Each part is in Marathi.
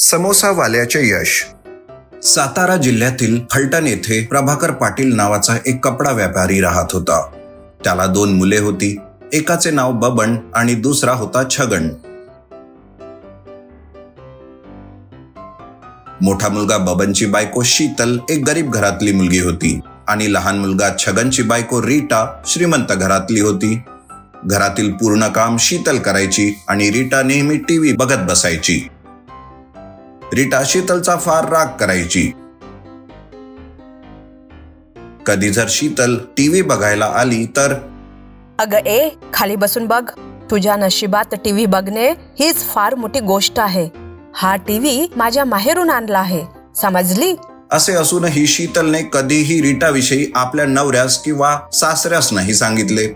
समोसावाल्याचे यश. सातारा जिल्ह्यातील फलटण येथे प्रभाकर पाटील नावाचा एक कपडा व्यापारी राहत होता. त्याला 2 मुले होती. एकाचे नाव बबन आणि दुसरा होता छगन. मोठा मुलगा बबनची बायको शीतल एक गरीब घरातली मुलगी होती आणि लहान मुलगा छगनची बायको रीटा श्रीमंत घरातली होती. घरातील पूर्ण काम शीतल करायची आणि रीटा नेहमी टीव्ही बघत बसायची. रीटा शीतलचा फार राग करायची. कधी जर शीतल टीव्ही बघायला आली तर, अगं ए, खाली बसून बघ. तुझ्या नशिबात टीव्ही बघणे हीच फार मोठी गोष्ट आहे. हा टीव्ही माझ्या माहेरून आणला आहे, समजली? असे असूनही शीतलने कधीही रीटाविषयी आपल्या नवऱ्यास किंवा सासऱ्यास नाही सांगितले.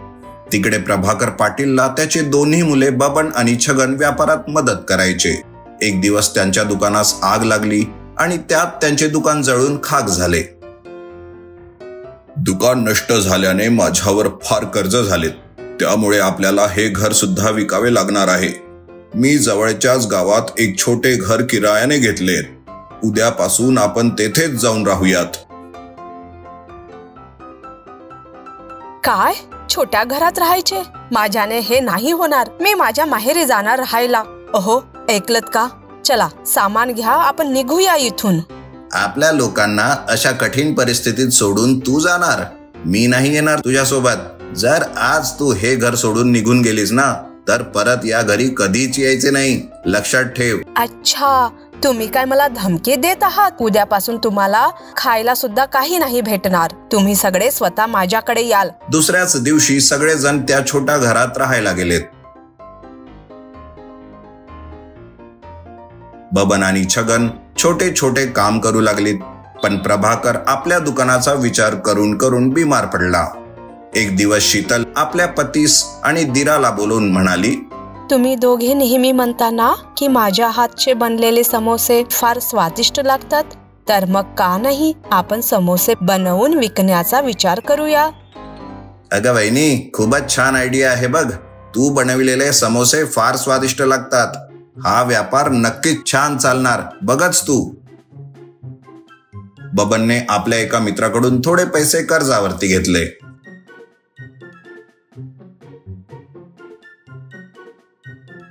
तिकडे प्रभाकर पाटीलला त्याचे दोन्ही मुले बबन आणि छगन व्यापारात मदत करायचे. एक दिवस त्यांच्या दुकानास आग लागली आणि त्यात त्यांचे दुकान जळून खाक झाले. दुकान नष्ट झाल्याने माझ्यावर फार कर्ज झाले, त्यामुळे आपल्याला हे घर सुद्धा विकावे लागणार आहे. मी जवळच्याच गावात एक छोटे घर किरायाने घेतले. उद्यापासून आपण तेथेच जाऊन राहूयात. काय? छोट्या घरात राहायचे? माझ्याने हे नाही होणार. मी माझ्या माहेरी जाणार राहायला. अहो, ऐकलत का? चला सामान घ्या, आपण निघूया इथून. आपल्या लोकांना अशा कठीण परिस्थितीत सोडून तू जाणार? मी नाही येणार तुझ्यासोबत. जर आज तू हे घर सोडून निघून गेलीस ना, तर परत या घरी कधीच यायचे नाही, लक्षात ठेव. अच्छा, तुम्ही काय मला धमकी देत आहात? उद्यापासून तुम्हाला खायला सुद्धा काही नाही भेटणार. तुम्ही सगळे स्वतः माझ्याकडे याल. दुसऱ्याच दिवशी सगळेजण त्या छोट्या घरात राहायला गेलेत. बबन आणि छगन छोटे छोटे काम करू लागलीत, पण प्रभाकर आपल्या दुकानाचा विचार करून करून बीमार पडला. एक दिवस शीतल आपल्या पतीस आणि दिराला बोलून म्हणाली, तुम्ही दोघे नेहमी म्हणता ना की माझ्या हातचे बनलेले समोसे फार स्वादिष्ट लागतात, तर मग का नाही आपण समोसे बनवून विकण्याचा विचार करूया? अगं वहिनी, खूपच छान आयडिया आहे बघ. तू बनविलेले समोसे फार स्वादिष्ट लागतात. हा व्यापार नक्कीच छान चालणार, बघच तू. बबनने आपल्या एका मित्राकडून थोडे पैसे कर्जावरती घेतले.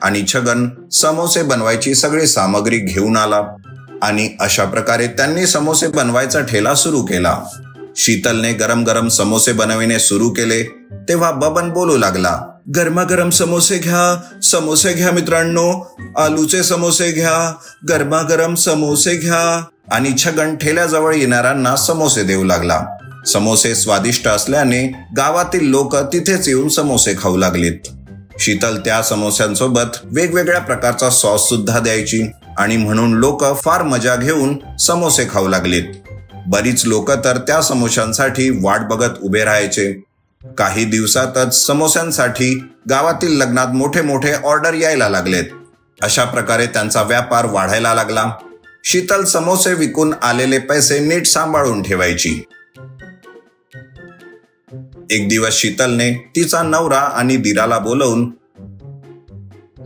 आणि छगन समोसे बनवायची सगळी सामग्री घेऊन आला आणि अशा प्रकारे त्यांनी समोसे बनवायचा ठेला सुरू केला. शीतलने गरम गरम समोसे बनविणे सुरू केले तेव्हा बबन बोलू लागला, गरमागरम समोसे घ्या मित्रांनो, आलूचे समोसे घ्या, गरमागरम समोसे घ्या. आणि छगन ठेल्याजवळ येणाऱ्यांना समोसे देऊ लागला. समोसे स्वादिष्ट असल्याने गावातील लोक तिथेच येऊन समोसे खाऊ लागलीत. शीतल त्या समोस्यांसोबत वेगवेगळ्या प्रकारचा सॉस सुद्धा द्यायची आणि म्हणून लोक फार मजा घेऊन समोसे खाऊ लागलीत. बरीच लोक तर त्या समोस्यांसाठी वाट बघत उभे राहायचे. काही दिवसातच समोस्यांसाठी गावातील लग्नात मोठे मोठे ऑर्डर यायला लागलेत. अशा प्रकारे त्यांचा व्यापार वाढायला लागला. शीतल समोसे विकून आलेले पैसे नीट सांभाळून ठेवायची. एक दिवस शीतलने तिचा नवरा आणि दिराला बोलवून,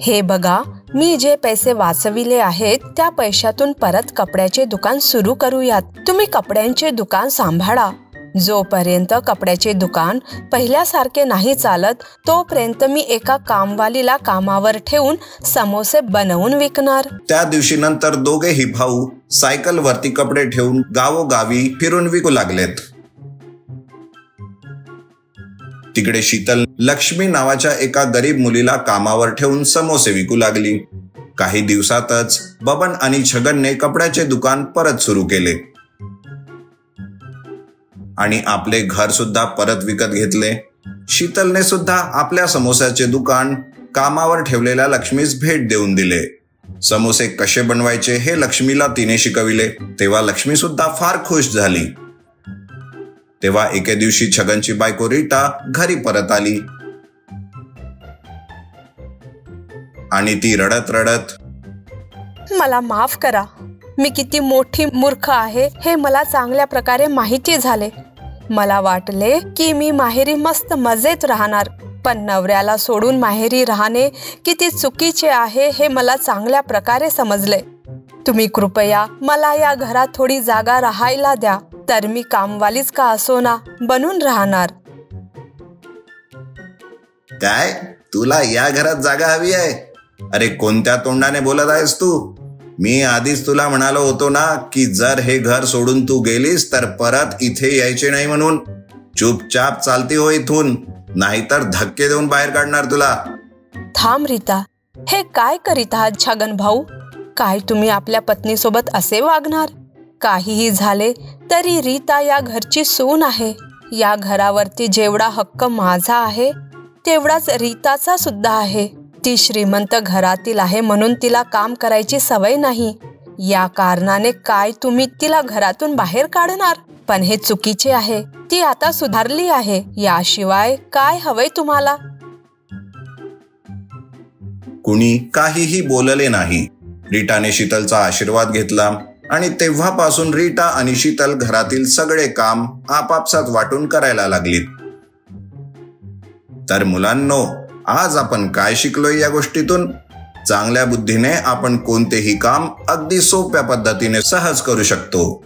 हे बघा, मी जे पैसे वाचविले आहेत त्या पैशातून परत कपड्याचे दुकान सुरू करूयात. तुम्ही कपड्यांचे दुकान सांभाळा. जोपर्यंत कपड्याचे दुकान पहिल्यासारखे नाही चालत तोपर्यंत मी एका कामवालीला कामावर ठेवून समोसे बनवून विकणार. त्या दिवशी नंतर दोघेही भाऊ सायकल वरती कपडे ठेवून गावोगावी फिरून विकू लागलेत. तिकडे शीतल लक्ष्मी नावाच्या एका गरीब मुलीला कामावर ठेवून समोसे विकू लागली. काही दिवसातच बबन आणि छगनने कपड्याचे दुकान परत सुरू केले आणि आपले घर सुद्धा परत विकत घेतले. शीतलने सुद्धा आपल्या समोस्याचे दुकान कामावर ठेवलेल्या लक्ष्मीस भेट देऊन दिले. समोसे कसे बनवायचे हे लक्ष्मीला तिने शिकविले. तेव्हा लक्ष्मी सुद्धा फार खुश झाली. तेव्हा एके दिवशी छगनची बायको रीटा घरी परत आली आणि ती रडत रडत, मला माफ करा, मी किती मोठी मूर्ख आहे हे मला चांगल्या प्रकारे माहिती झाले. मला वाटले की मी माहेरी मस्त मजेत राहणार, पण नवऱ्याला सोडून माहेरी राहणे किती चुकीचे आहे हे मला चांगल्या प्रकारे समजले. तुम्ही कृपया मला या घरात थोडी जागा राहायला द्या, तर मी कामवालीच का असोना बनून राहणार. काय, तुला या घरात जागा हवी आहे? अरे कोणत्या तोंडाने बोलत आहेस तू? मी आधीच तुला म्हणालो होतो ना की जर हे घर सोडून तू गेलीस तर परत इथे यायचे नाही म्हणून. चुपचाप चालती हो इथून, नाहीतर धक्के देऊन बाहेर काढणार तुला. थांब रीता, हे काय करीत आहात छगन भाऊ? काय तुम्ही आपल्या पत्नीसोबत असे वागणार? काहीही झाले तरी रीता या घरची सून आहे. या घरावरती जेवढा हक्क माझा आहे तेवढाच रीताचा सुद्धा आहे. ती श्रीमंत घरातील आहे म्हणून तिला काम करायची सवय नाही. या कारणाने काय तुम्ही तिला घरातून बाहेर काढणार? पण हे चुकीचे आहे. ती आता सुधारली आहे, याशिवाय काय हवंय तुम्हाला? कुणी काहीही बोलले नाही. रीटाने शीतलचा आशीर्वाद घेतला आणि तेव्हापासून रीटा आणि शीतल घरातील सगळे काम आपापसात वाटून करायला लागलीत. तर मुलांनो, आज आपण काय शिकलोय या गोष्टीतून? चांगल्या बुद्धीने आपण कोणतेही काम अगदी सोप्या पद्धतीने सहज करू शकतो.